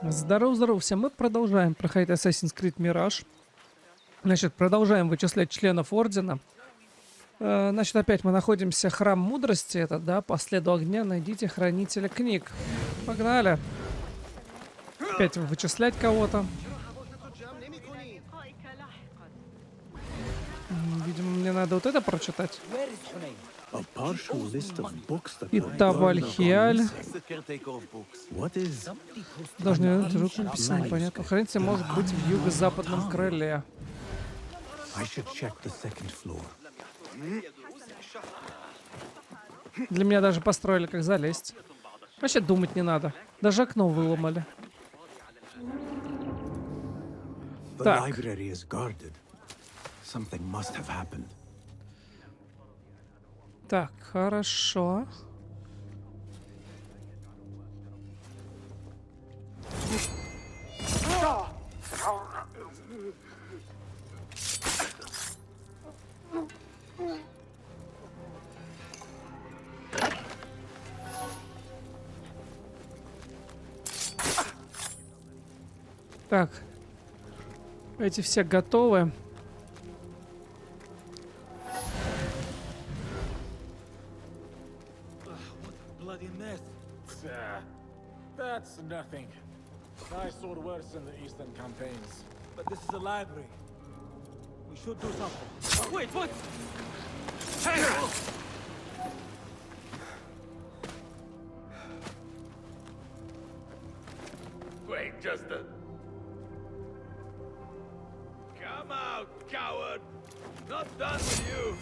Здорово всем, мы продолжаем проходить Assassin's Creed Mirage. Значит, продолжаем вычислять членов Ордена. Значит, опять мы находимся в храм мудрости, это, да, по следу огня найдите хранителя книг. Погнали. Опять вычислять кого-то. Видимо, мне надо вот это прочитать. Итак, Valhalla. Должны вернуть руку написано, понятно. Хранитель может быть в юго-западном крыле. Для меня даже построили, как залезть. Вообще думать не надо. Даже окно выломали. Так. Так, хорошо. Так, эти все готовы. That's nothing. I saw worse in the Eastern campaigns. But this is a library. We should do something. Wait, what? Hey! Wait, just a... Come out, coward! Not done with you!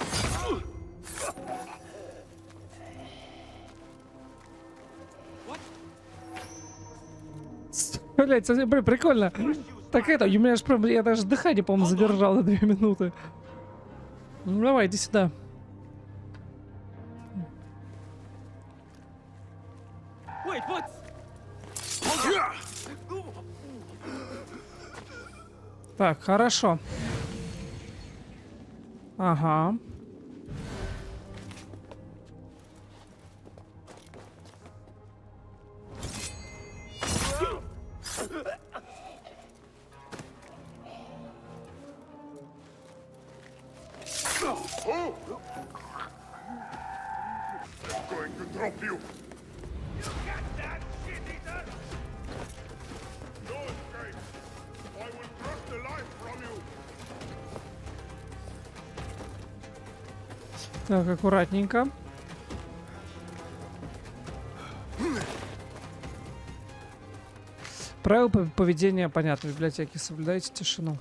Блять, блин, прикольно. Так это, у меня же прям, я даже дыхание, по-моему, задержал на 2 минуты. Ну давай, иди сюда. Так, хорошо. Ага. Так, аккуратненько. Правила поведения понятно. В библиотеке соблюдайте тишину.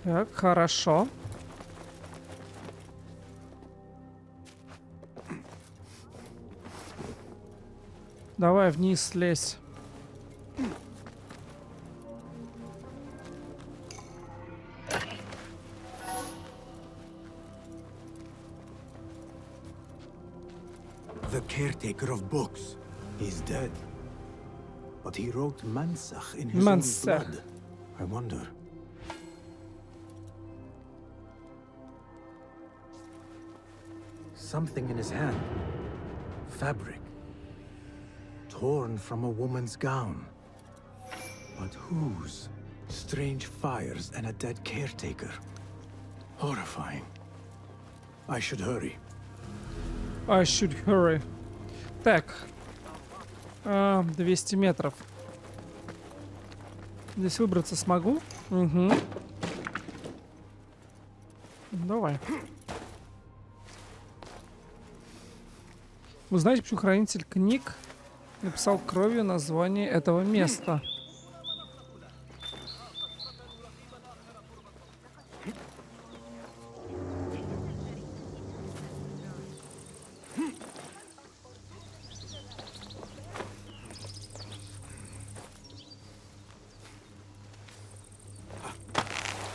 Так, хорошо. Давай вниз слезь. The caretaker of books is dead. But he wrote Mansach in his own blood. I wonder. Something in his hand. Fabric. Torn from a woman's gown. But whose? Strange fires and a dead caretaker. Horrifying. I should hurry. I should hurry. Так. 200 метров. Здесь выбраться смогу? Угу. Давай. Вы знаете, почему хранитель книг написал кровью название этого места?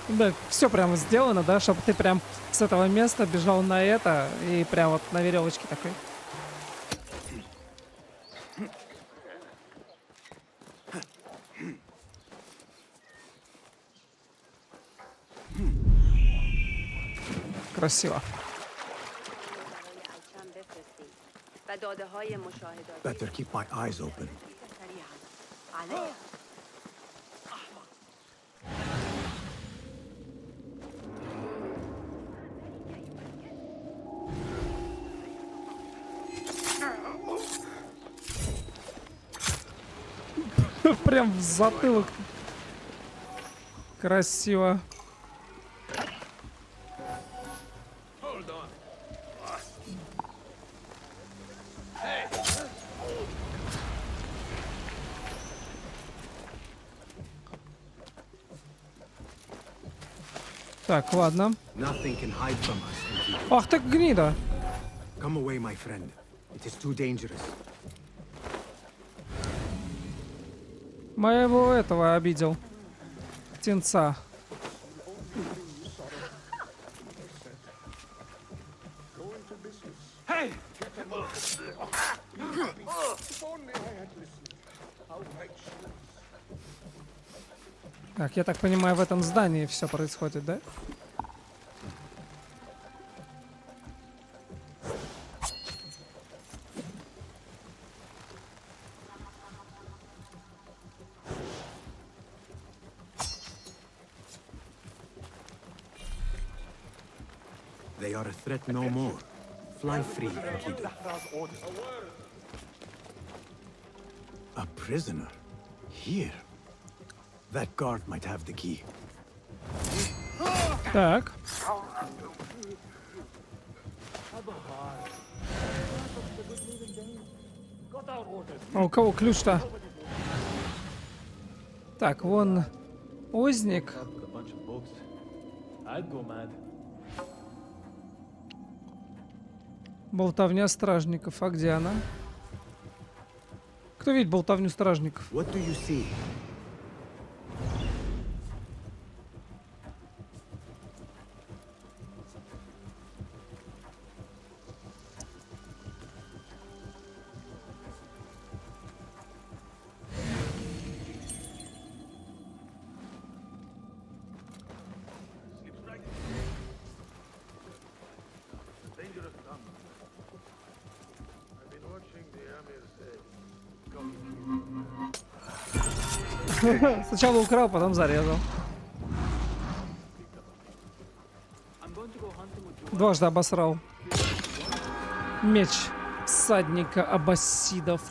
Да, все прям сделано, да, чтобы ты прям с этого места бежал на это и прям вот на веревочке такой. Красиво. Better keep my eyes open. Прям в затылок. Красиво. Так, ладно. Nothing can hide from us. Ах ты гнида. Come away, my friend. It is too dangerous. Моего этого обидел. Птенца. Так, я так понимаю, в этом здании все происходит, да? They are a threat no more. Fly free, Enkidu. A prisoner? Here? That guard might have the key. Так. А у кого ключ-то? Так, вон узник. Болтовня стражников. А где она? Кто видит болтовню стражников? What do you see? Сначала украл, потом зарезал. Дважды обосрал. Меч всадника аббасидов.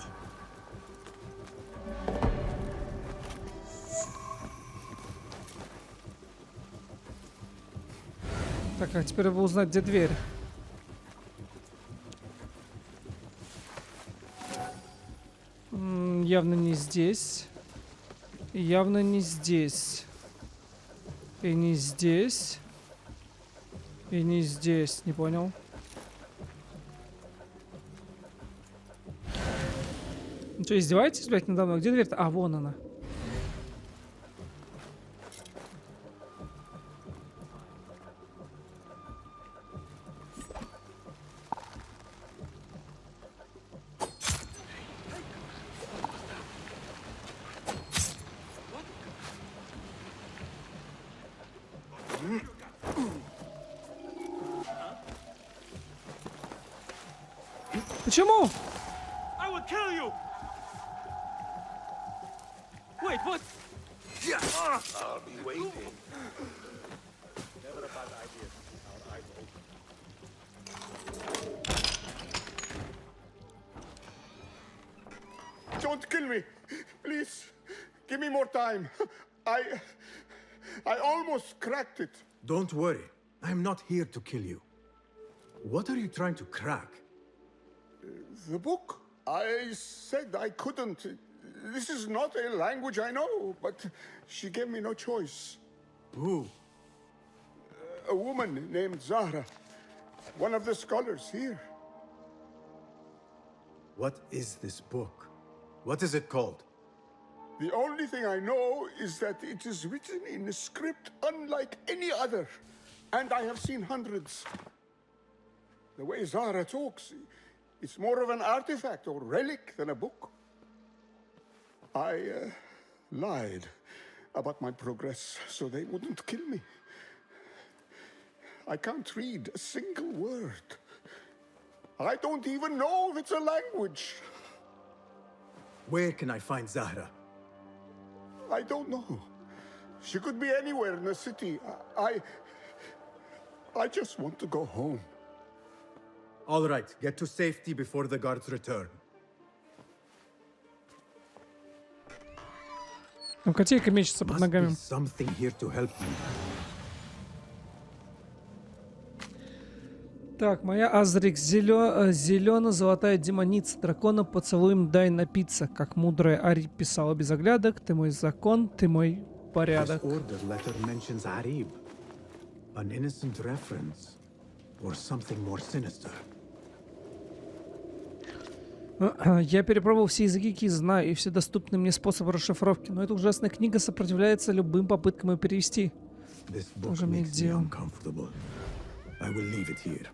Так, а теперь бы узнать, где дверь. Явно не здесь. Явно не здесь. И не здесь. И не здесь. Не понял. Ну что, издеваетесь, блядь, надо мной? Где дверь-то? А, вон она. Почему? I will kill you! Wait, what? I'll be waiting. Never a bad idea. Our eyes open. Don't kill me! Please, give me more time. I almost cracked it. Don't worry. I'm not here to kill you. What are you trying to crack? The book? I said I couldn't. This is not a language I know, but she gave me no choice. Who? A woman named Zahra, one of the scholars here. What is this book? What is it called? The only thing I know is that it is written in a script unlike any other, and I have seen hundreds. The way Zara talks, it's more of an artifact or relic than a book. I lied about my progress so they wouldn't kill me. I can't read a single word. I don't even know if it's a language. Where can I find Zahra? I don't know. She could be anywhere in the city. I just want to go home. All right, get to safety before the guards return. Там котейка мечется под Must ногами. be something here to help me. Так, моя Азрик, зелено-золотая демоница, дракона поцелуем дай напиться, как мудрая Ари писала без оглядок, ты мой закон, ты мой This порядок. order letter mentions Arib. An innocent reference. Or something more sinister. Я перепробовал все языки, какие знаю, и все доступные мне способы расшифровки, но эта ужасная книга сопротивляется любым попыткам ее перевести. This book Тоже мне makes me дело. uncomfortable. I will leave it here.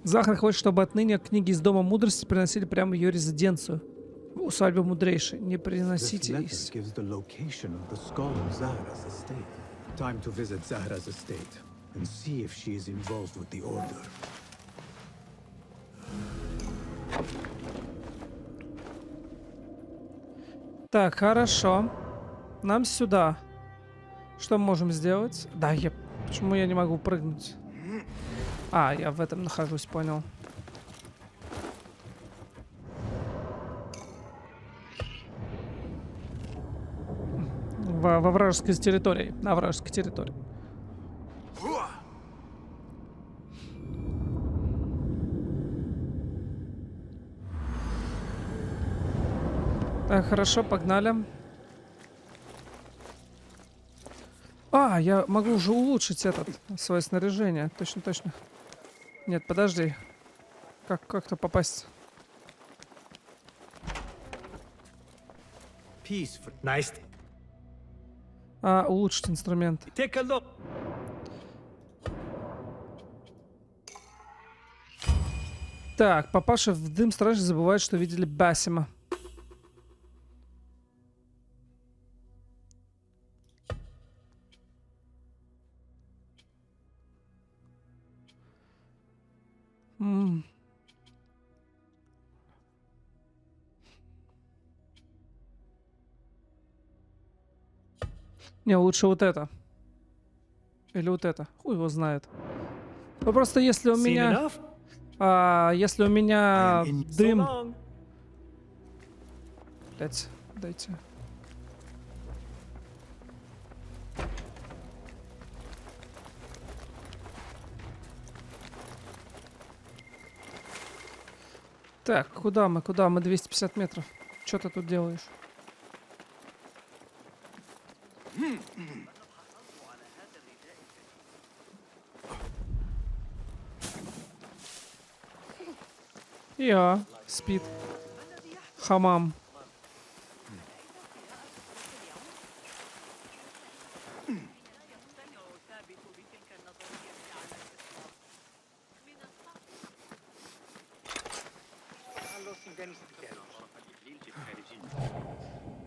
Захар хочет, чтобы отныне книги из Дома Мудрости приносили прямо в ее резиденцию. В усадьбу Мудрейшей. Не This приносите letter из... gives the location of the scholar Zahra's estate. Time to visit Zahra's estate and see if she is involved with the order. Так, хорошо. Нам сюда. Что мы можем сделать? Да, я... Почему я не могу прыгнуть? А, я в этом нахожусь, понял. Во вражеской территории. На вражеской территории. Так, хорошо, погнали. А, я могу уже улучшить свое снаряжение. Точно, точно. Нет, подожди. Как-то попасть? Peace. Nice. Улучшить инструмент. Take a look. Так, попавший в дым стражи забывает, что видели Басима. Не, лучше вот это. Или вот это. Хуй его знает. Ну просто если у меня... если у меня дым... Блять, дайте. Так, куда мы? Куда мы? 250 метров. Что ты тут делаешь? Спит. Хамам.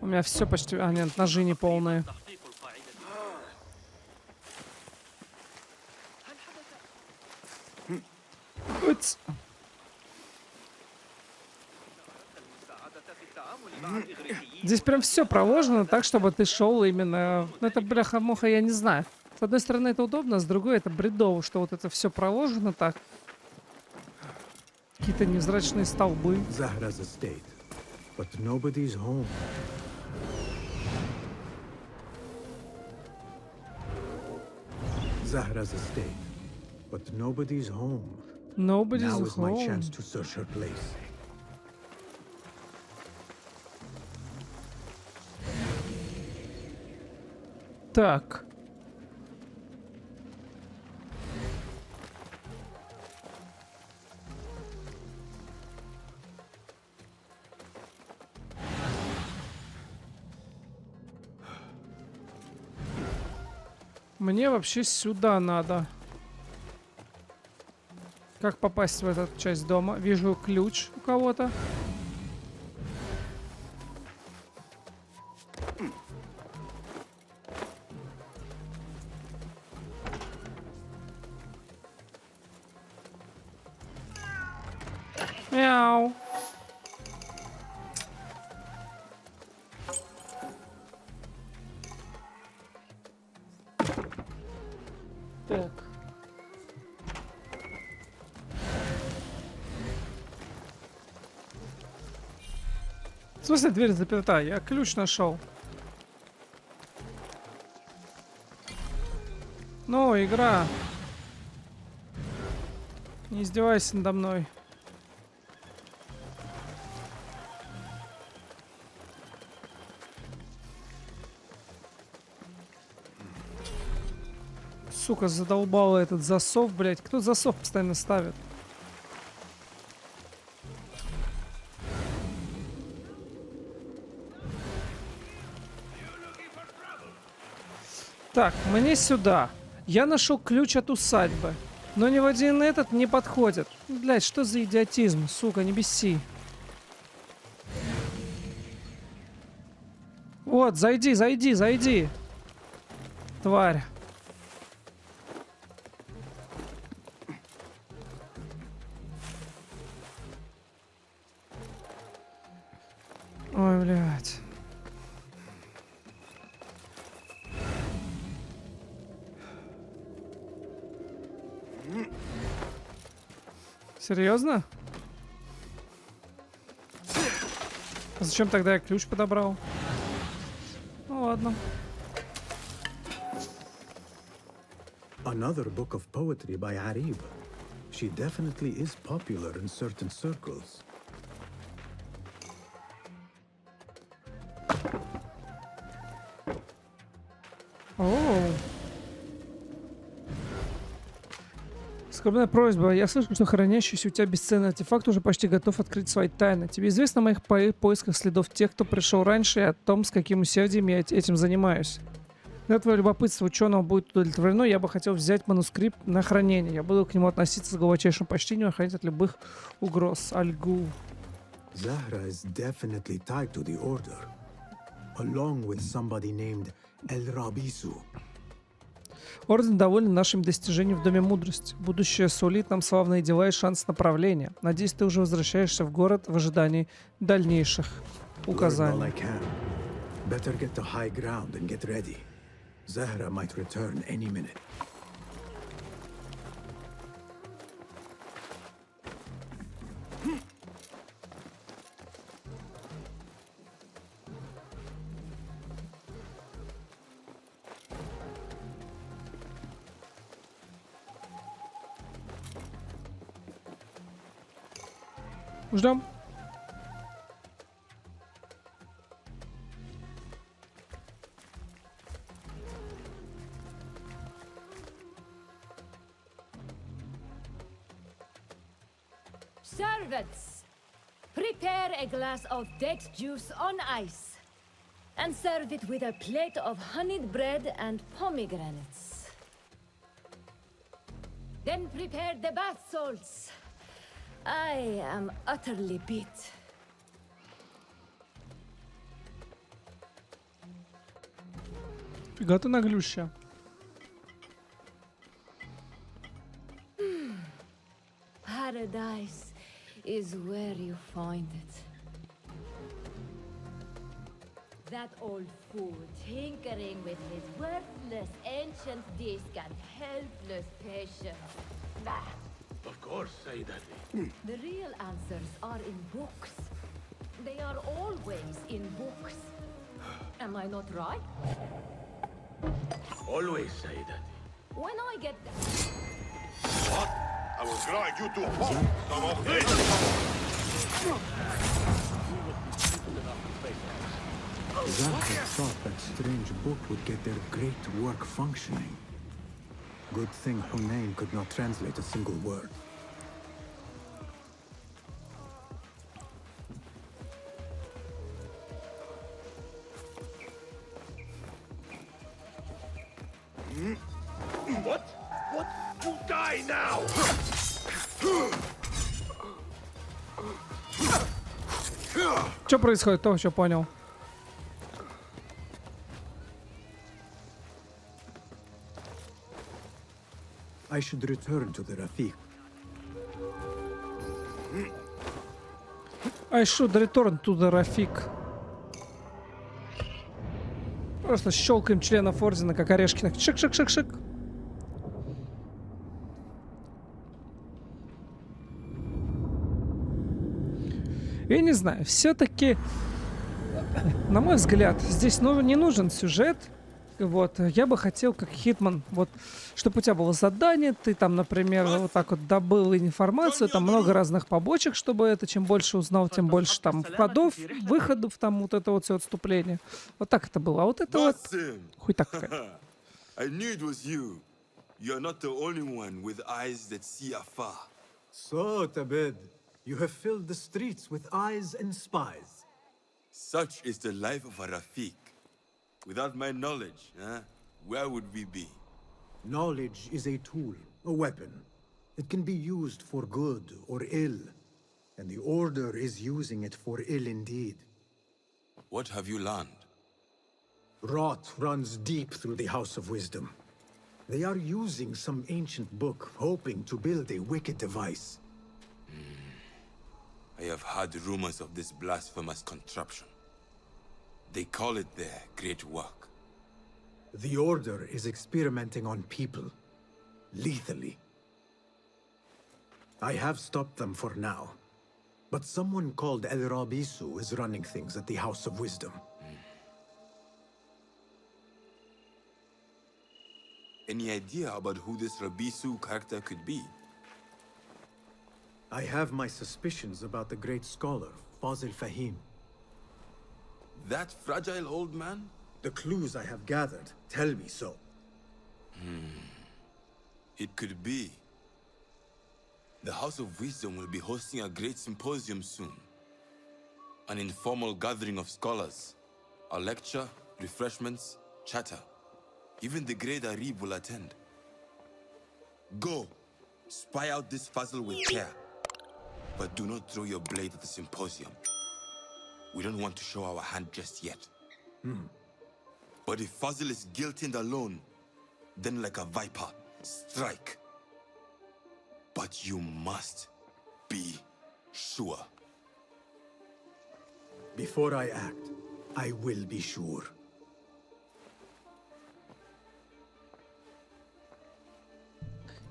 У меня все почти... А, нет, ножи не полные. Уц. Здесь прям все проложено так, чтобы ты шел именно... Ну, это бляха-муха, я не знаю. С одной стороны, это удобно, с другой, это бредово, что вот это все проложено так. Какие-то невзрачные столбы. Zahra's estate, but nobody's home. Zahra's estate, but nobody's home. Nobody's Now is my home. chance to search her place. Так. Мне вообще сюда надо. Как попасть в эту часть дома? Вижу ключ у кого-то. Мяу. Так. В смысле, дверь заперта? Я ключ нашел. Ну, игра. Не издевайся надо мной. Сука, задолбала этот засов, блять. Кто засов постоянно ставит? Так, мне сюда. Я нашел ключ от усадьбы. Но ни в один этот не подходит. Блять, что за идиотизм? Сука, не беси. Вот, зайди, зайди, зайди. Тварь. Ой, блядь. Серьезно? А зачем тогда я ключ подобрал? Ну ладно. Another book of poetry by Arib. She definitely is popular in certain circles. Оу. Скромная просьба. Я слышу, что хранящийся у тебя бесценный артефакт уже почти готов открыть свои тайны. Тебе известно о моих поисках следов тех, кто пришел раньше, и о том, с каким усердием я этим занимаюсь. Когда твое любопытство ученого будет удовлетворено, я бы хотел взять манускрипт на хранение. Я буду к нему относиться с глубочайшим почтением и охранять от любых угроз. Альгу. Zahra is definitely tied to the order, along with somebody named El Rabisu. Орден доволен нашими достижениями в Доме Мудрости. Будущее сулит нам славные дела и шанс направления. Надеюсь, ты уже возвращаешься в город в ожидании дальнейших указаний. Better get to high ground and get ready. Zahra might return any minute. Ждем. Servants, prepare a glass of date juice on ice and serve it with a plate of honeyed bread and pomegranates. Then prepare the bath salts. I am utterly beat. Фига ты наглюща. Paradise is where you find it. That old fool tinkering with his worthless ancient disc and helpless patience. Bah. Of course, Sayyidati. The real answers are in books. They are always in books. Am I not right? Always, Sayyidati. When I get What? I will grind you to pulp some of this! Zach had thought that strange book would get their great work functioning. Good thing Hunayn could not translate a single word. What? What? You die now! Что происходит, то все понял. I should return to the Rafiq. I should return to the Rafiq. Просто щелкаем членов ордена, как орешки. Так, шик-шик-шик-шик. Я не знаю, все-таки, на мой взгляд, здесь не нужен сюжет. Вот, я бы хотел, как Хитман, вот, чтобы у тебя было задание, ты там, например, вот так вот добыл информацию, там много разных побочек, чтобы это, чем больше узнал, тем больше там входов, выходов, там вот это вот все отступление. Вот так это было, а вот это вот, хуй так какая. I knew it was you. You're not the only one with eyes that see afar. So, Tabed, you have filled the streets with eyes and spies. Such is the life of a Rafiq. Without my knowledge, where would we be? Knowledge is a tool, a weapon. It can be used for good or ill, and the Order is using it for ill indeed. What have you learned? Rot runs deep through the House of Wisdom. They are using some ancient book, hoping to build a wicked device. I have heard rumors of this blasphemous contraption. They call it their great work. The Order is experimenting on people, lethally. I have stopped them for now, but someone called El Rabisu is running things at the House of Wisdom. Any idea about who this Rabisu character could be? I have my suspicions about the great scholar, Fazil Fahim. That fragile old man? The clues I have gathered tell me so. It could be. The House of Wisdom will be hosting a great symposium soon. An informal gathering of scholars. A lecture, refreshments, chatter. Even the great Arib will attend. Go, spy out this puzzle with care. But do not throw your blade at the symposium. We don't want to show our hand just yet. But if Fazil is guilty and alone, then like a viper, strike. But you must be sure. Before I act, I will be sure.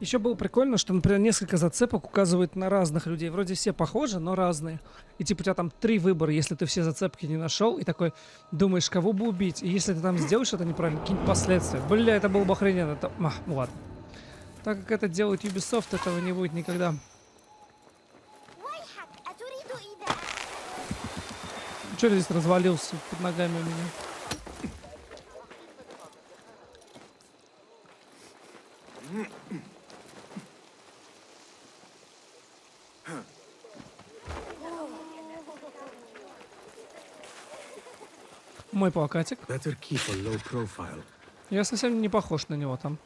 Еще было прикольно, что, например, несколько зацепок указывают на разных людей. Вроде все похожи, но разные. И типа у тебя там 3 выбора, если ты все зацепки не нашел, и такой думаешь, кого бы убить. И если ты там сделаешь это неправильно, какие-нибудь последствия. Бля, это было бы охрененно. Это... ну ладно. Так как это делает Ubisoft, этого не будет никогда. Че здесь развалился под ногами у меня? Мой плакатик. Better keep a low profile. Я совсем не похож на него там.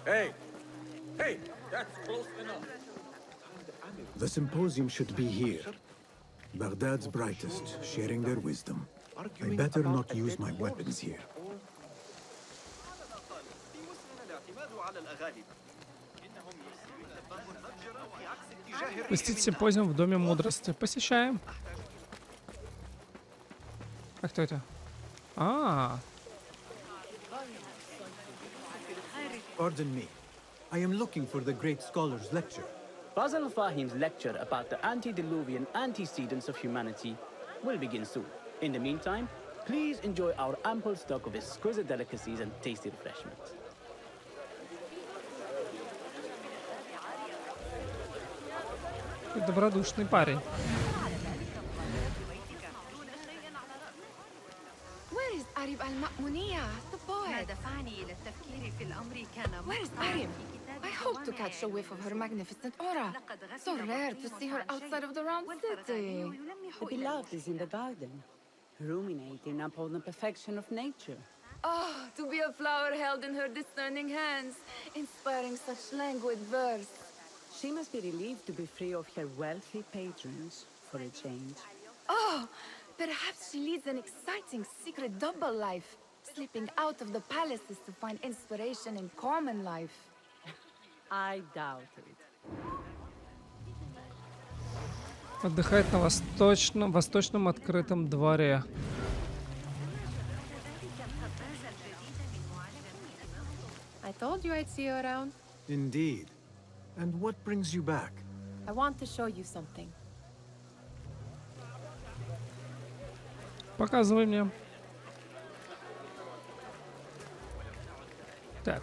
Hey! Hey! That's close enough. The symposium should be here. Baghdad's brightest, sharing their wisdom. I better not use my weapons here. Посетить симпозиум в Доме мудрости. Посещаем. А кто это? Pardon me. I am looking for the great scholar's lecture. Fazl Fahim's lecture about the antediluvian antecedents of humanity will begin soon. In the meantime, Please enjoy our ample stock of exquisite delicacies and tasty refreshments. Добродушный парень. Where is Arib al-Ma'muniyah, the poet? Where is Arib? I hope to catch a whiff of her magnificent aura. So rare to see her outside of the round city. The beloved is in the garden, ruminating upon the perfection of nature. Oh, to be a flower held in her discerning hands, inspiring such languid verse. She must be relieved to be free of her wealthy patrons for a change. Oh, perhaps she leads an exciting secret double life, slipping out of the palaces to find inspiration in common life. I doubt it. Отдыхает на восточном открытом дворе. I told you I'd see you around. Indeed. And what brings you back? I want to show you something. Показывай мне. Так.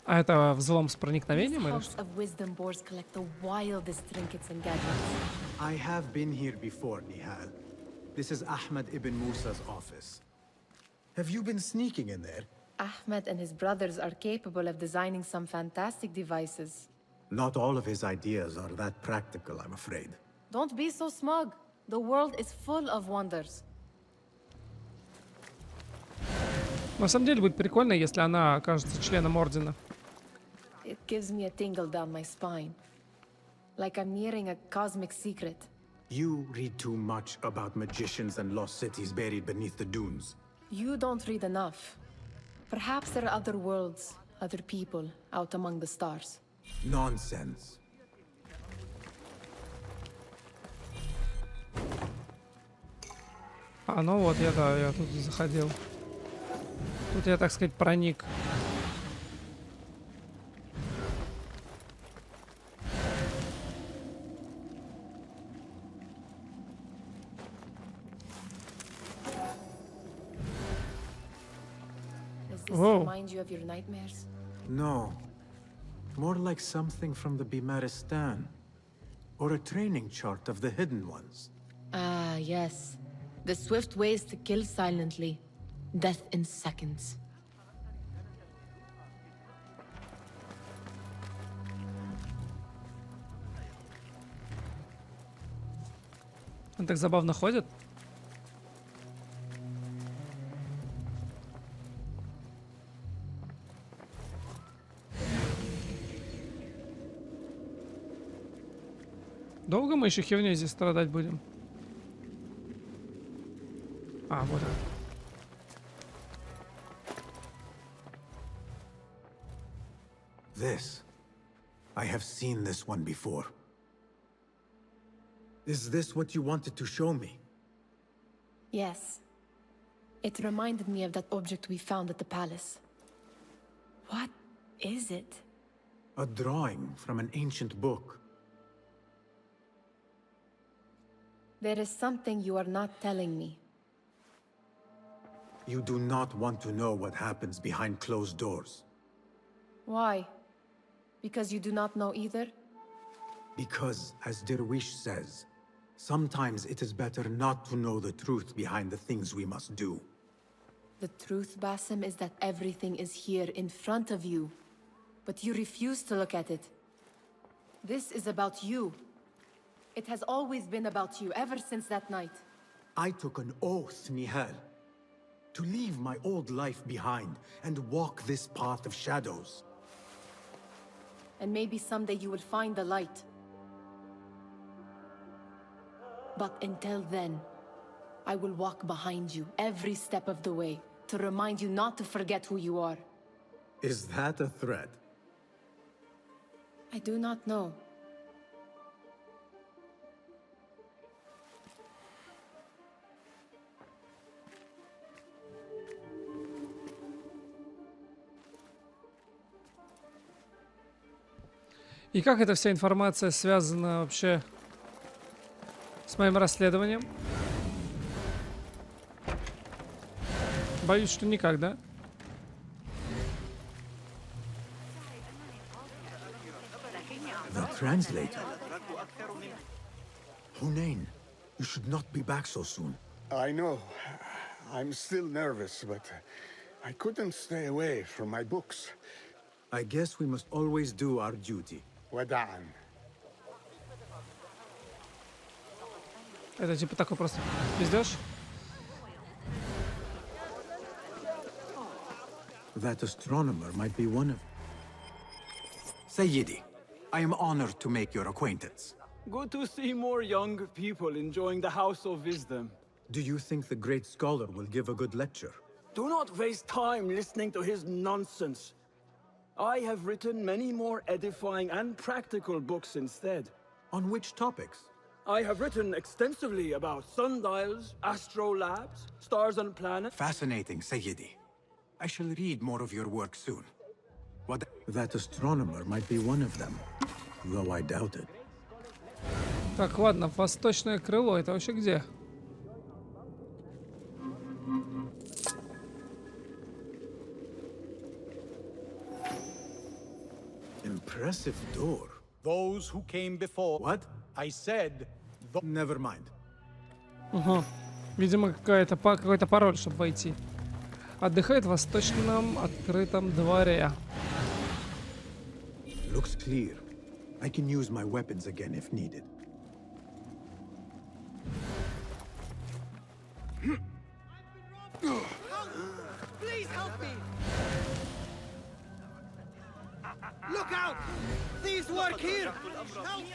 А это взлом с проникновением или House что? of Wisdom boards collect the wildest trinkets and gadgets. I have been here before, Nihal. This is Ahmed ibn Musa's office. Have you been sneaking in there? Ahmed and his brothers are capable of designing some fantastic devices. Not all of his ideas are that practical, I'm afraid. Don't be so smug. The world is full of wonders. На самом деле будет прикольно, если она окажется членом Ордена. It gives me a tingle down my spine. Like I'm nearing a cosmic secret. You read too much about magicians and lost cities buried beneath the dunes. You don't read enough. Perhaps there are other worlds, other people out among the stars. Nonsense. А, ну вот, я тут заходил. Тут я, так сказать, проник. Does this Whoa. remind you of your nightmares? No. More like something from the Bimaristan. Or a training chart of the Hidden Ones. Ah, yes. The swift ways to kill silently. Death in seconds. Он так забавно ходит. Долго мы еще херней здесь страдать будем? А, вот он. This. I have seen this one before. Is this what you wanted to show me? Yes. It reminded me of that object we found at the palace. What is it? A drawing from an ancient book. There is something you are not telling me. You do not want to know what happens behind closed doors. Why? Because you do not know either? Because, as Derwish says, sometimes it is better not to know the truth behind the things we must do. The truth, Basim, is that everything is here in front of you. But you refuse to look at it. This is about you. It has always been about you, ever since that night. I took an oath, Nihal, to leave my old life behind and walk this path of shadows. And maybe someday you will find the light. But until then, I will walk behind you every step of the way to remind you not to forget who you are. Is that a threat? I do not know. И как эта вся информация связана вообще С моим расследованием. Боюсь, что никак, да? The translator. Hunain, you should not be back so soon. I know. I'm still nervous, but I couldn't stay away from my books. I guess we must always do our duty. Wada'an. Это типа такой просто пиздёж. That astronomer might be one of... Sayyidi, I am honored to make your acquaintance. Good to see more young people enjoying the House of Wisdom. Do you think the great scholar will give a good lecture? Do not waste time listening to his nonsense. I have written many more edifying and practical books instead. On which topics? I have written extensively about sundials, astrolabes, stars and planets. Fascinating, Sayyidi. I shall read more of your work soon. What? That astronomer might be one of them, though I doubt it. Так, ладно, восточное крыло. Это вообще где? Impressive door. Those who came before. What? I said. Never mind. Ага. Видимо, какой-то пароль, чтобы войти. Отдыхает в восточном открытом дворе. Looks clear. I can use my weapons again if needed. Please help me! Look out! Thieves work here! Help!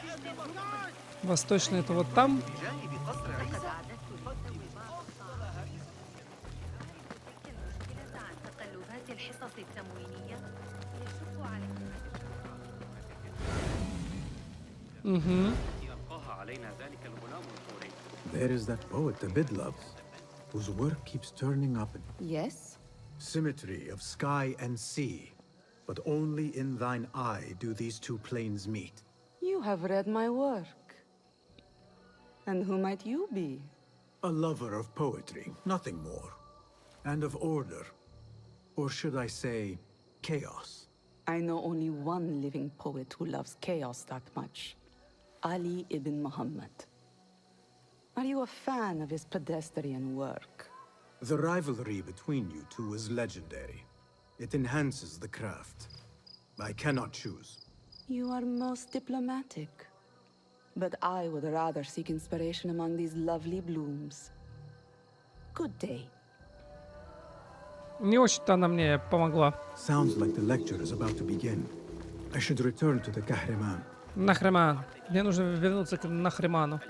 Восточный это вот там. There is that poet the bid loves, whose work keeps turning up. Yes? Symmetry of sky and sea, but only in thine eye do these two planes meet. You have read my work. And who might you be? A lover of poetry, nothing more. And of order. Or should I say, chaos. I know only one living poet who loves chaos that much. Ali ibn Muhammad. Are you a fan of his pedestrian work? The rivalry between you two is legendary. It enhances the craft. I cannot choose. You are most diplomatic. But I would rather seek inspiration among these lovely blooms. Good day. Не очень-то она мне помогла. Sounds like the lecture is about to begin. I should return to the Kahraman. Нахреман. Мне нужно вернуться к Нахреману.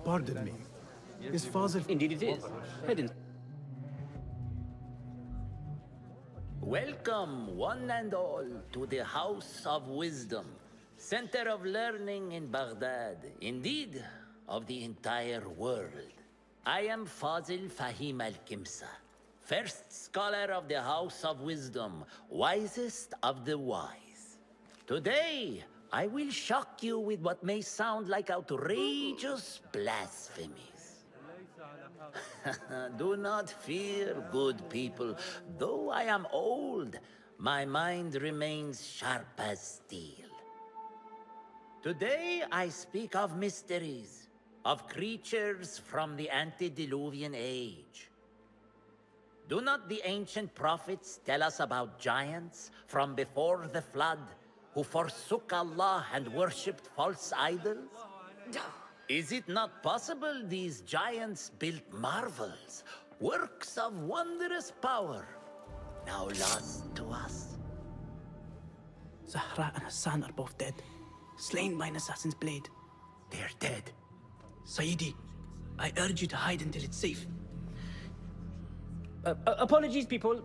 Pardon me. Is Fazil... Indeed it is. Head in. Welcome, one and all, to the House of Wisdom, center of learning in Baghdad, indeed, of the entire world. I am Fazil Fahim al-Kimsa, first scholar of the House of Wisdom, wisest of the wise. Today, I will shock you with what may sound like outrageous blasphemies. Do not fear, good people. Though I am old, my mind remains sharp as steel. Today I speak of mysteries, of creatures from the antediluvian age. Do not the ancient prophets tell us about giants from before the flood who forsook Allah and worshipped false idols? Is it not possible these giants built marvels, works of wondrous power, now lost to us? Zahra and Hassan are both dead, slain by an assassin's blade. They're dead. Sayyidi, I urge you to hide until it's safe. Apologies, people,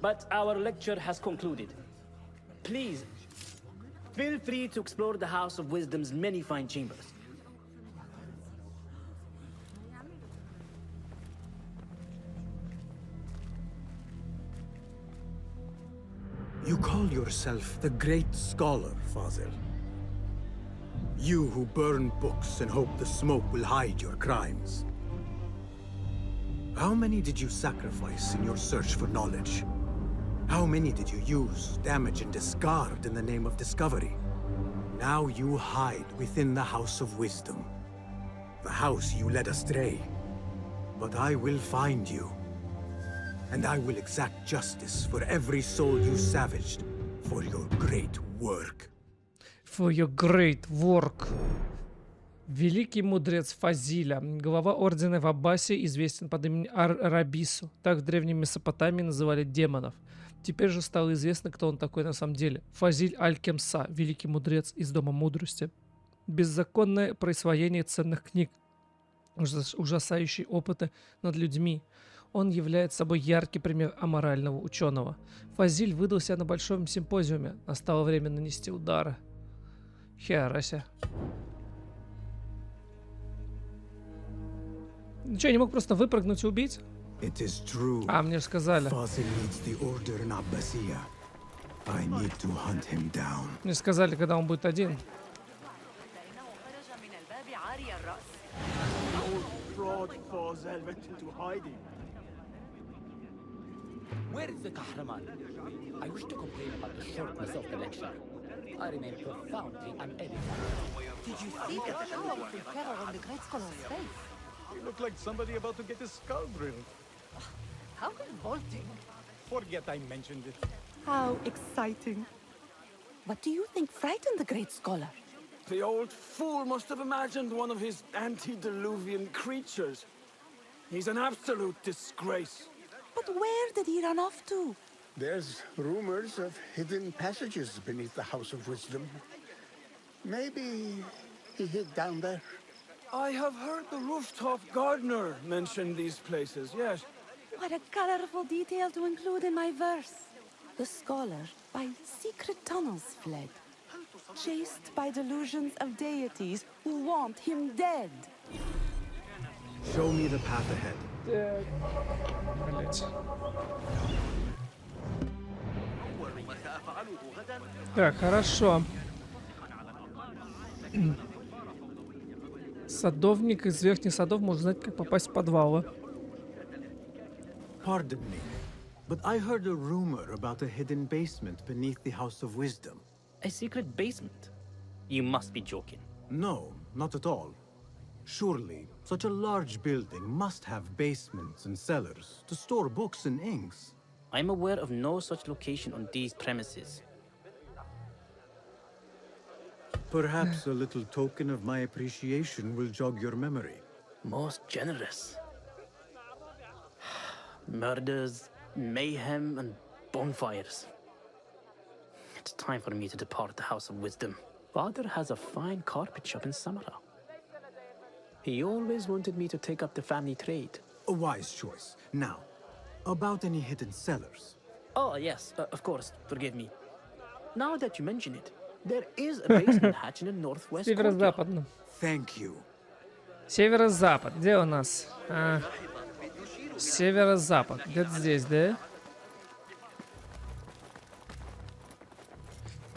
but our lecture has concluded. Please, feel free to explore the House of Wisdom's many fine chambers. call yourself the great scholar, Fazil. You who burn books and hope the smoke will hide your crimes. How many did you sacrifice in your search for knowledge? How many did you use, damage, and discard in the name of discovery? Now you hide within the House of Wisdom. The house you led astray. But I will find you. And I will exact justice for every soul you savaged for your great work. For your great work. Великий мудрец Фазиля, глава ордена в Аббасе, известен под именем Рабису. Так в древней Месопотамии называли демонов. Теперь же стало известно, кто он такой на самом деле. Фазиль Аль-Кемса, великий мудрец из Дома Мудрости. Беззаконное присвоение ценных книг, ужасающие опыты над людьми. Он является собой яркий пример аморального ученого. Фазиль выдал себя на большом симпозиуме. Настало время нанести удары. Херася. Ну что, я не мог просто выпрыгнуть и убить? А, мне же сказали. Мне сказали, когда он будет один. Where is the Kahraman? I wish to complain about the shortness of the lecture. I remain profoundly unedified. Did you see the powerful terror on the great scholar's face? He looked like somebody about to get his skull drilled. How revolting. Forget I mentioned it. How exciting. What do you think frightened the great scholar? The old fool must have imagined one of his antediluvian creatures. He's an absolute disgrace. But where did he run off to? There's rumors of hidden passages beneath the House of Wisdom. Maybe he hid down there. I have heard the rooftop gardener mention these places, yes. What a colorful detail to include in my verse. The scholar by secret tunnels fled, chased by delusions of deities who want him dead. Show me the path ahead. Так, хорошо. Садовник из верхних садов может знать, как попасть в подвалы. Pardon me, but I heard a rumor about a hidden basement beneath the House of Wisdom. A secret basement? You must be joking. No, not at all. Surely, such a large building must have basements and cellars to store books and inks. I'm aware of no such location on these premises. Perhaps a little token of my appreciation will jog your memory. Most generous. Murders, mayhem, and bonfires. It's time for me to depart the House of Wisdom. Father has a fine carpet shop in Samara. He always wanted me to take up the family trade. A wise choice. Now, about any hidden cellars? Oh, yes, of course, forgive me. Now that you mention it, there is a basement hatch in the northwest courtyard. Северо-западно. Thank you. Северо-запад. Где у нас? Северо-запад. Где-то здесь, да?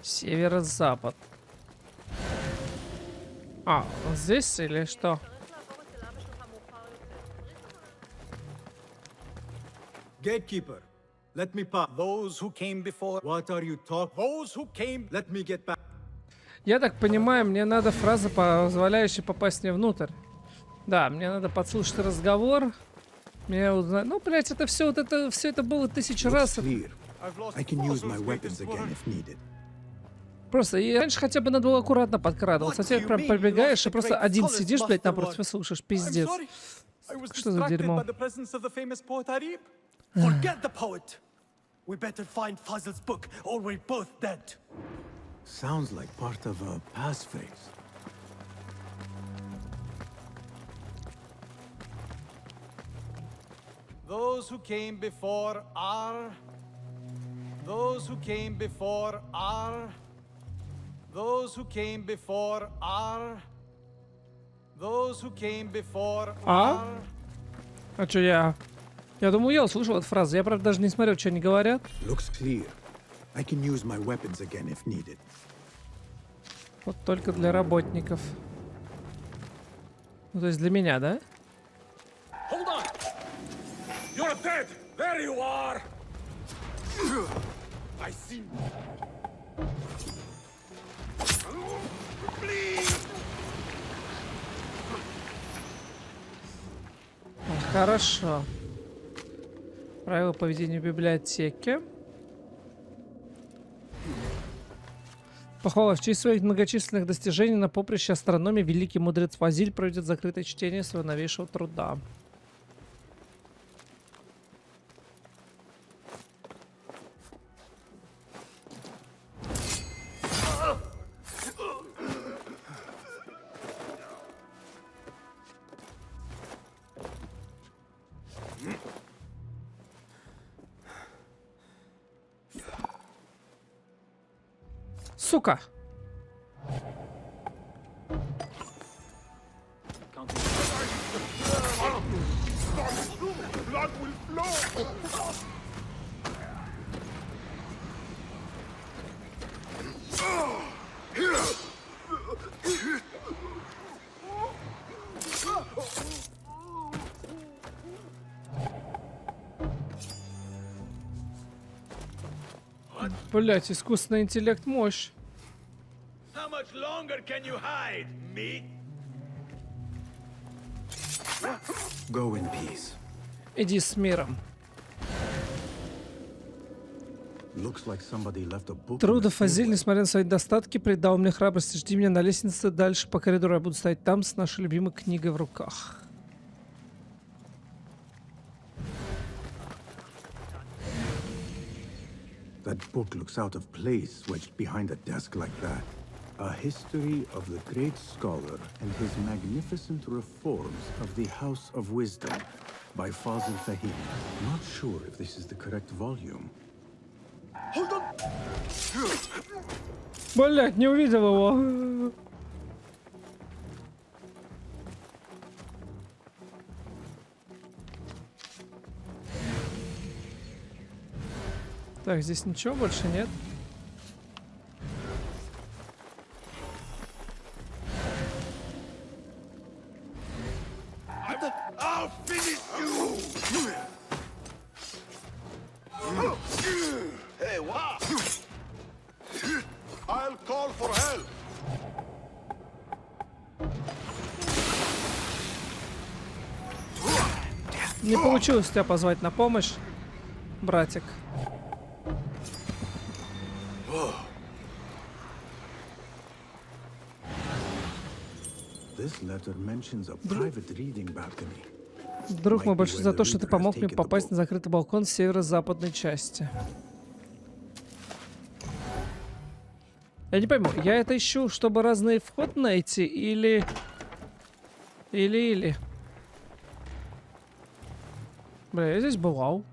Северо-запад. А, вот здесь или что? Gatekeeper, let me pass. Those who came before. What are you talking? Those who came. Let me get back. Я так понимаю, мне надо фраза, позволяющая попасть мне внутрь. Да, мне надо подслушать разговор. Мне узнать. Ну, блять, это все это было 1000 раз. I can use my weapons again if needed. Просто и раньше хотя бы надо было аккуратно подкрадываться. А теперь прям пробегаешь и просто один сидишь, блядь, напротив и слушаешь. Пиздец. Что за дерьмо? Forget the poet. We better find Fazil's book, or we're both dead. Sounds like part of a passphrase. Those who came before are. Those who came before are. Those who came before are. Those who came before are. А чё я думаю, я услышал эту фразу. Я, правда, даже не смотрел, что они говорят. Looks clear. I can use my weapons again if needed. Вот только для работников. Ну, то есть для меня, да? Hold on! You're dead! There you are! I see. Хорошо. Правила поведения в библиотеке. Похвала. В честь своих многочисленных достижений на поприще астрономии великий мудрец Вазиль проведет закрытое чтение своего новейшего труда. Сука! Blood will flow! Блять, искусственный интеллект мощь. How much longer can you hide, meat? Go in peace. Иди с миром. Looks like somebody left a book. Трудов Азиль, несмотря на свои недостатки, придал мне храбрости. Жди меня на лестнице дальше по коридору. Я буду стоять там с нашей любимой книгой в руках. That book looks out of place, wedged behind a desk like that. A history of the great scholar and his magnificent reforms of the House of Wisdom by Fazil Fahim. Not sure if this is the correct volume. Hold on! Блять, не увидел его. Так, здесь ничего больше нет. I'll finish you! Hey, what? I'll call for help! Не получилось тебя позвать на помощь, братик. Друг мой, большое за то, что ты помог мне попасть на закрытый балкон в северо-западной части. Я не пойму, я это ищу, чтобы разные вход найти, или... Или... Бля, я здесь бывал.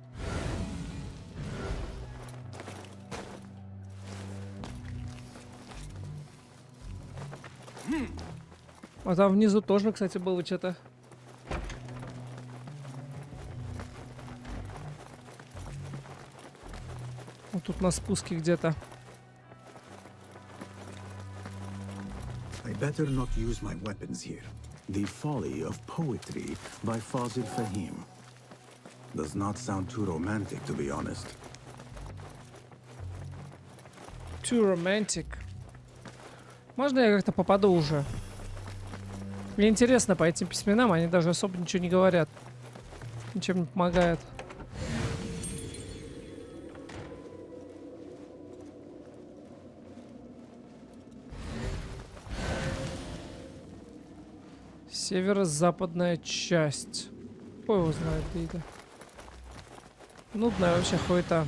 А там внизу тоже, кстати, было что-то. Вот тут на спуске где-то. I better not use my weapons here. The Folly of Poetry by Fazil Fahim. Does not sound too romantic, to be honest. Too romantic. Можно я как-то попаду уже? Мне интересно по этим письменам, они даже особо ничего не говорят. Ничем не помогают. Северо-западная часть. Ой, его знает, где это. Нудная вообще хуета.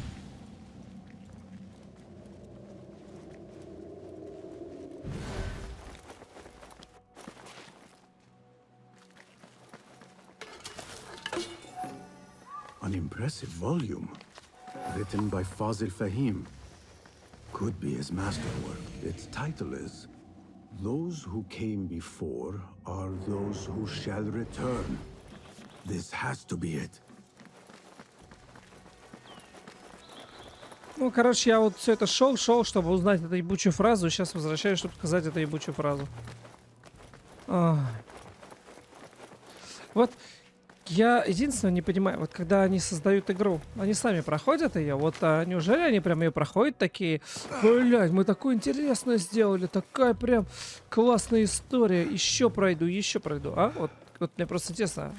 An impressive volume, written by Fazil Fahim. Could be his masterwork. Its title is Those Who Came Before Are Those Who Shall Return. This has to be it. Ну, короче, я вот все это шел, чтобы узнать эту ебучую фразу. Сейчас возвращаюсь, чтобы сказать эту ебучую фразу. Ах. Вот я единственное не понимаю, вот когда они создают игру, они сами проходят ее, вот неужели они прям ее проходят такие, блядь, мы такое интересное сделали, такая прям классная история, еще пройду, а? Вот мне просто интересно,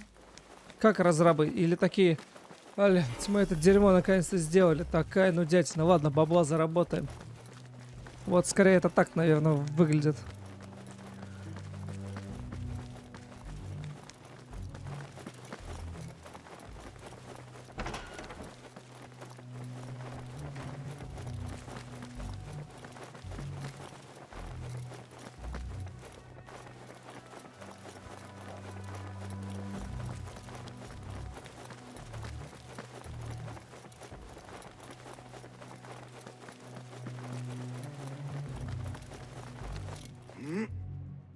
как разрабы, или такие, блядь, мы это дерьмо наконец-то сделали, такая нудятина, ладно, бабла заработаем. Вот скорее это так, наверное, выглядит.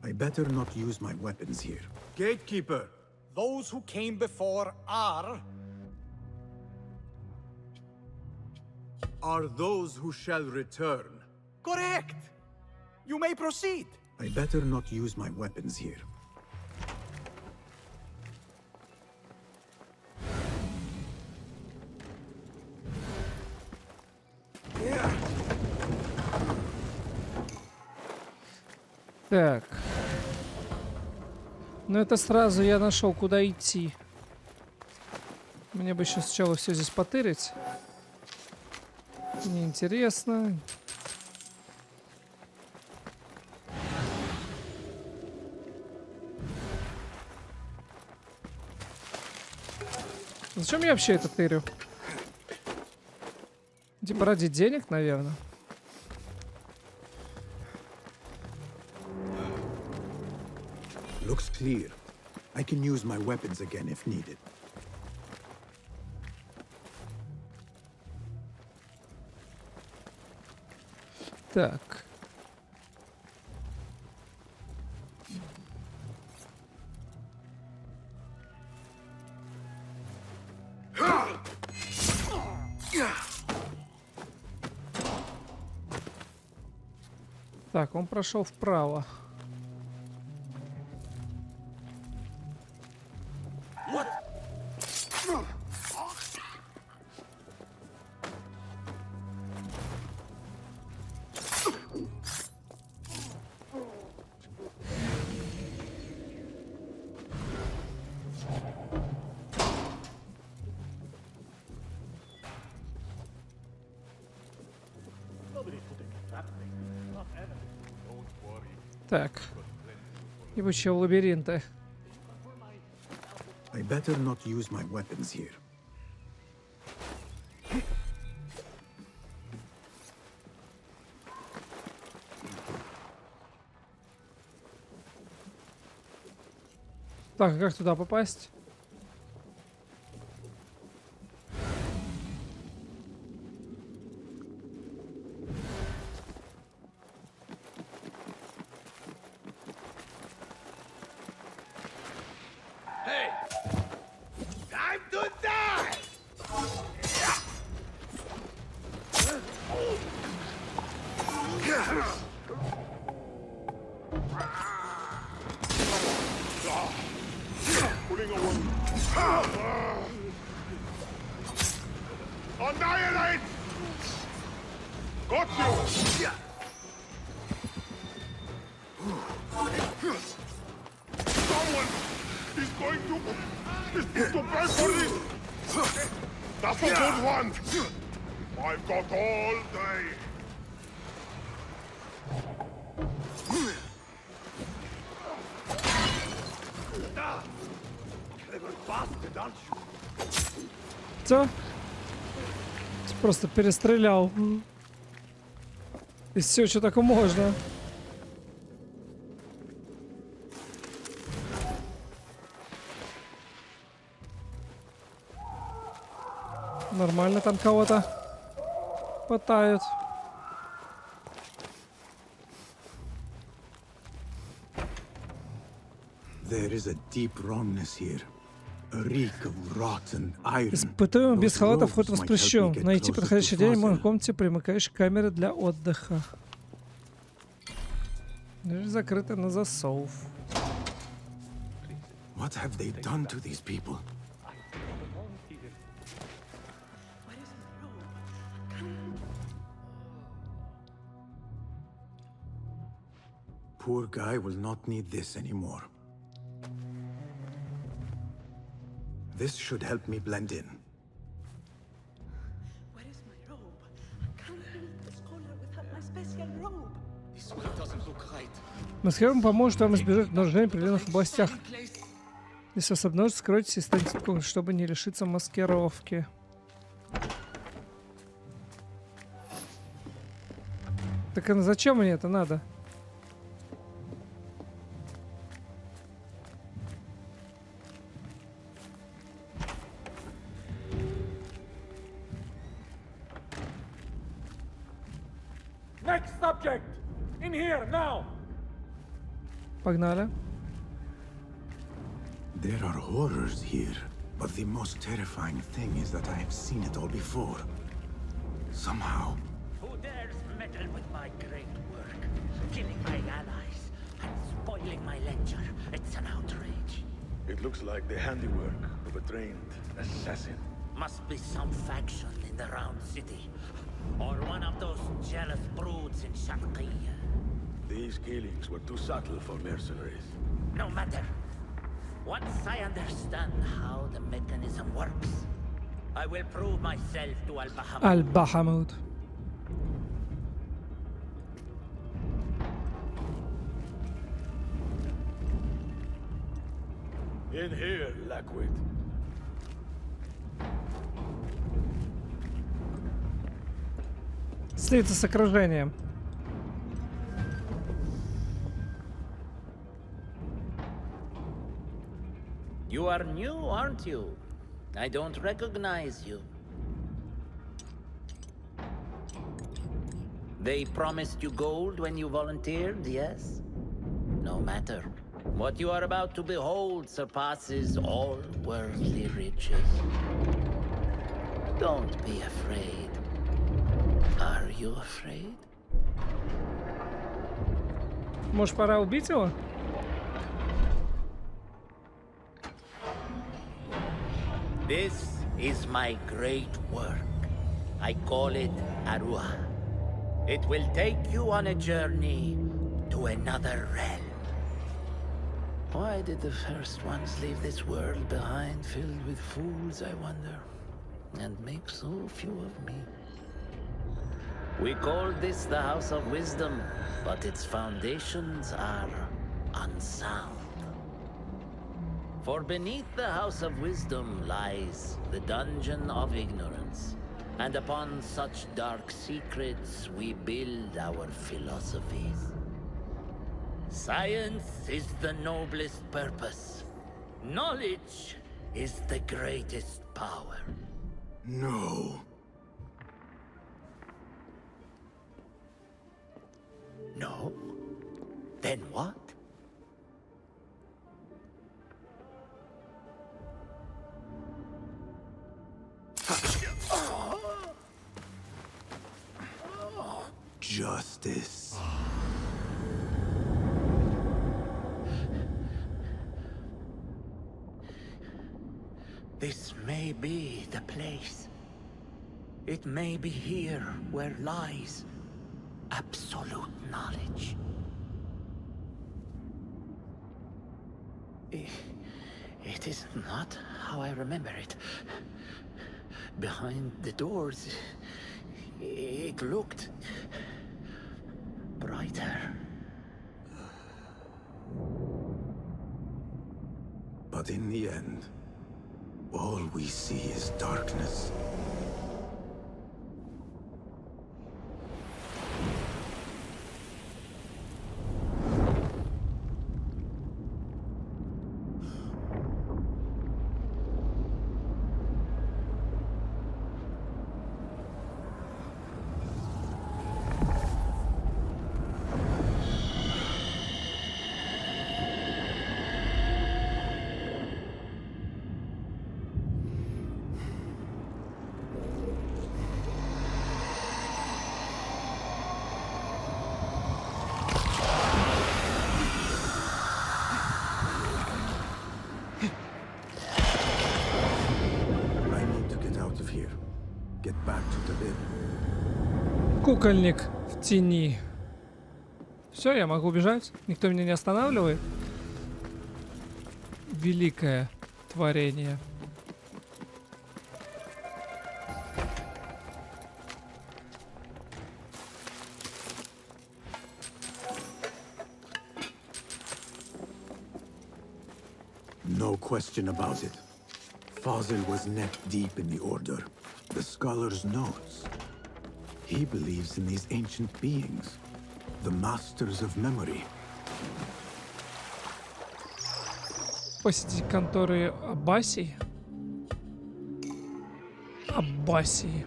I better not use my weapons here. Gatekeeper, those who came before are Those who shall return. correct. You may proceed. I better not use my weapons here. Так. Ну это сразу я нашел, куда идти. Мне бы еще сначала все здесь потырить. Неинтересно. Зачем я вообще это тырю? Типа ради денег, наверное. Looks clear. I can use my weapons again if needed. Так. Так, он прошел вправо. Так. Ебучие лабиринты. I better not use my weapons here. Так, а как туда попасть? Time to die! Pulling away. Annihilate! Got you! Someone is going to pay for this! That's a good one! I've got all day! Clever bastard, aren't you? Все. Просто перестрелял. И все, что такое можно. Нормально там кого-то пытают. There is a deep wrongness here. A reek of rotten iron. Испытуем без Those халата вход robes might help me воспрещен. get Найти closer подходящий to день в моей Fossil. комнате примыкающей к камере для отдыха. Дверь закрыта на засов. What have they done to these people? Poor guy will not need this anymore. This should help me blend in. Where is my robe? I can't leave the scholar without my special robe. This way doesn't look right. Маскировка поможет вам избежать обнаружения в определенных областях. Если вас обнаружат, скройтесь и станьте в комнате, чтобы не лишиться маскировки. Так а зачем мне это надо? Next subject! In here, now! Погнали. There are horrors here, but the most terrifying thing is that I have seen it all before. Somehow. Who dares meddle with my great work, killing my allies and spoiling my lecture? It's an outrage. It looks like the handiwork of a trained assassin. Must be some faction in the Round City, or one of those jealous broods in Sharqiyya. These killings were too subtle for mercenaries. No matter. Once I understand how the mechanism works, I will prove myself to Al-Bahamut. Аль-Бахамут. In here, Lackwit. Слиться с окружением. You are new, aren't you? I don't recognize you. They promised you gold when you volunteered, yes? No matter. What you are about to behold surpasses all worldly riches. Don't be afraid. Are you afraid? Может, пора убить его? This is my great work. I call it Arua. It will take you on a journey to another realm. Why did the first ones leave this world behind, filled with fools, I wonder, and make so few of me? We call this the House of Wisdom, but its foundations are unsound. For beneath the House of Wisdom lies the Dungeon of Ignorance, and upon such dark secrets we build our philosophies. Science is the noblest purpose. Knowledge is the greatest power. No. No? Then what? Justice. This may be the place. It may be here where lies absolute knowledge. It is not how I remember it. Behind the doors, it looked brighter. But in the end, all we see is darkness. Кукольник в тени. Все, я могу убежать. Никто меня не останавливает. Великое творение. No question about it. Fazil was neck deep in the Order. The scholar's notes. He believes in these ancient beings, the masters of memory. Посетить конторы Аббасии. Аббасии.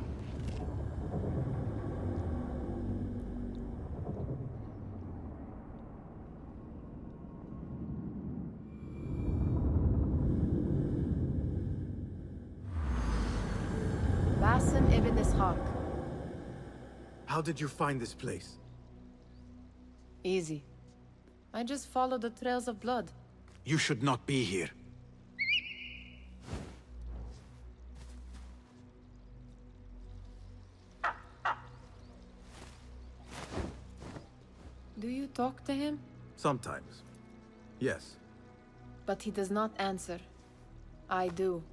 Basim ibn Ishaq. How did you find this place? Easy. I just followed the trails of blood. You should not be here. Do you talk to him? Sometimes. Yes. But he does not answer. I do.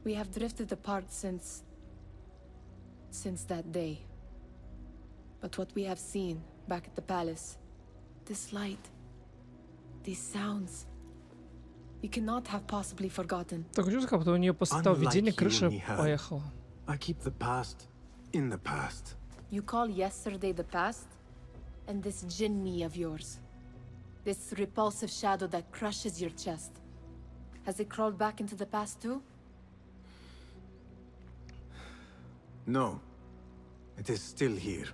We have drifted apart since that day. But what we have seen back at the palace, this light, these sounds, you cannot have possibly forgotten. Так чувство, как будто у нее после того видения крыша Unlike you, Nihal, поехала. I keep the past in the past. You call yesterday the past? And this jinni of yours, this repulsive shadow that crushes your chest, has it crawled back into the past too? No. It is still here.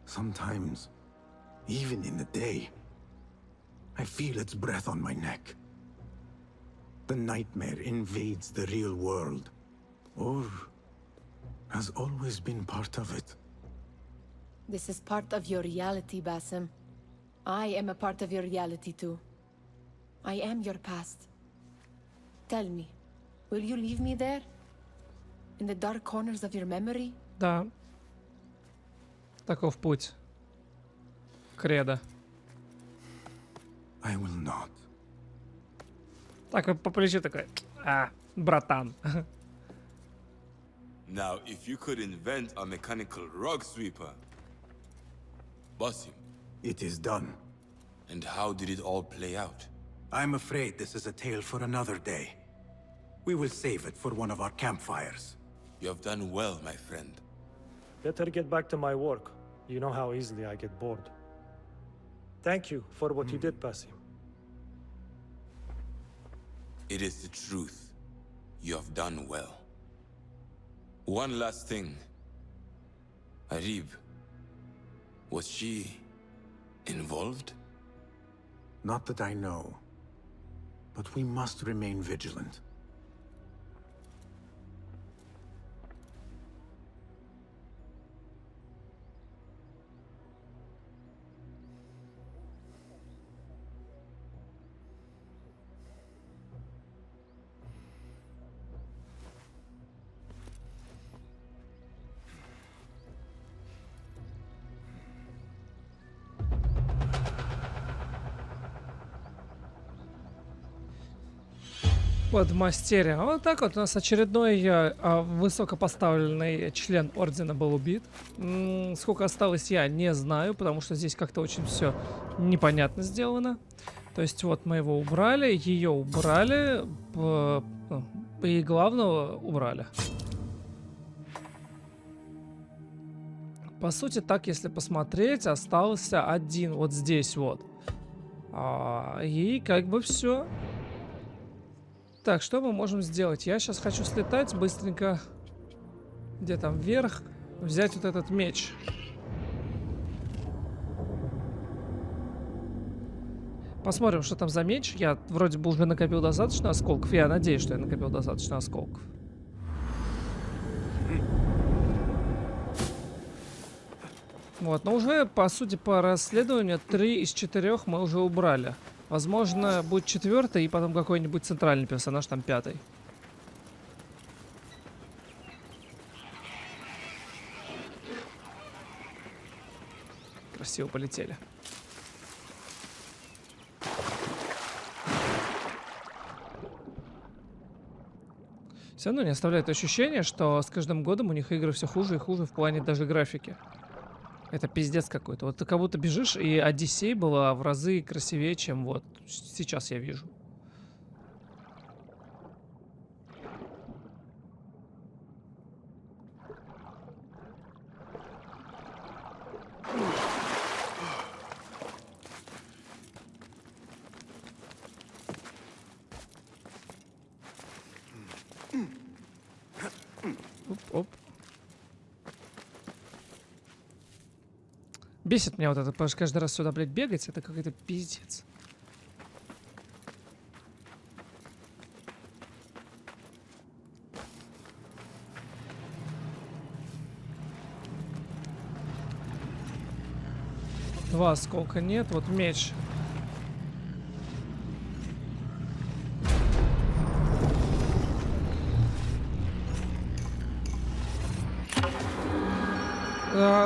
Sometimes, even in the day, I feel its breath on my neck. The nightmare invades the real world, or has always been part of it. This is part of your reality, Basim. I am a part of your reality too. I am your past. Tell me, will you leave me there? In the dark corners of your memory? Да. Таков путь. Кредо. I will not. Так вот по плечу такой. Братан. Now, if you could invent a mechanical rug sweeper, Basim. It is done. And how did it all play out? I'm afraid this is a tale for another day. We will save it for one of our campfires. You have done well, my friend. Better get back to my work. You know how easily I get bored. Thank you for what you did, Basim. It is the truth. You have done well. One last thing. Arib, was she involved? Not that I know. But we must remain vigilant. Подмастерье. Вот так вот у нас очередной высокопоставленный член ордена был убит. Сколько осталось, я не знаю, потому что здесь как-то очень все непонятно сделано. То есть вот мы его убрали, ее убрали, и главного убрали. По сути, так, если посмотреть, остался один вот здесь вот. И как бы все. Так, что мы можем сделать? Я сейчас хочу слетать быстренько. Где там вверх? Взять вот этот меч. Посмотрим, что там за меч. Я вроде бы уже накопил достаточно осколков. Я надеюсь, что я накопил достаточно осколков. Вот, но уже, по сути, по расследованию 3 из 4 мы уже убрали. Возможно, будет 4-й и потом какой-нибудь центральный персонаж, там 5-й. красиво полетели. Все равно не оставляет ощущение, что с каждым годом у них игры все хуже и хуже в плане даже графики. Это пиздец какой-то. Вот ты как будто бежишь, и Одиссей была в разы красивее, чем вот сейчас я вижу. Оп. Бесит меня вот это, потому что каждый раз сюда, блядь, бегать, это какой-то пиздец. Два осколка нет, вот меч.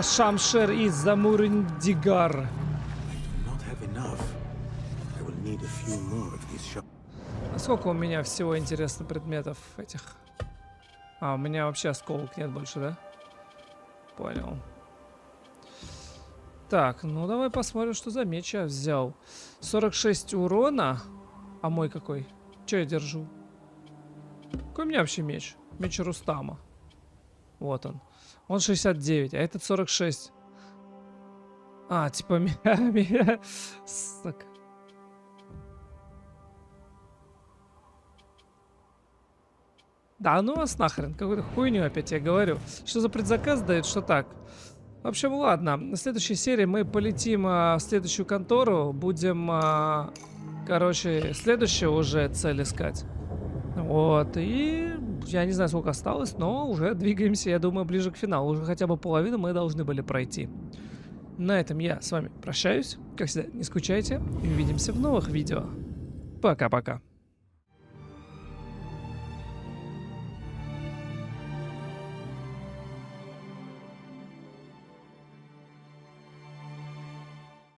Шамшер из Замурындигар. А сколько у меня всего интересно предметов этих? А, у меня вообще осколок нет больше, да? Понял. Так, ну давай посмотрим, что за меч я взял. 46 урона. А мой какой? Че я держу? Какой у меня вообще меч? Меч Рустама. Вот он. Он 69, а этот 46. А, типа меня... Сука. Да, ну вас нахрен. Какую-то хуйню опять я говорю. Что за предзаказ дает, что так. В общем, ладно. На следующей серии мы полетим в следующую контору. Будем, короче, следующую уже цель искать. Вот, и я не знаю, сколько осталось, но уже двигаемся, я думаю, ближе к финалу. Уже хотя бы половину мы должны были пройти. На этом я с вами прощаюсь. Как всегда, не скучайте, и увидимся в новых видео. Пока-пока.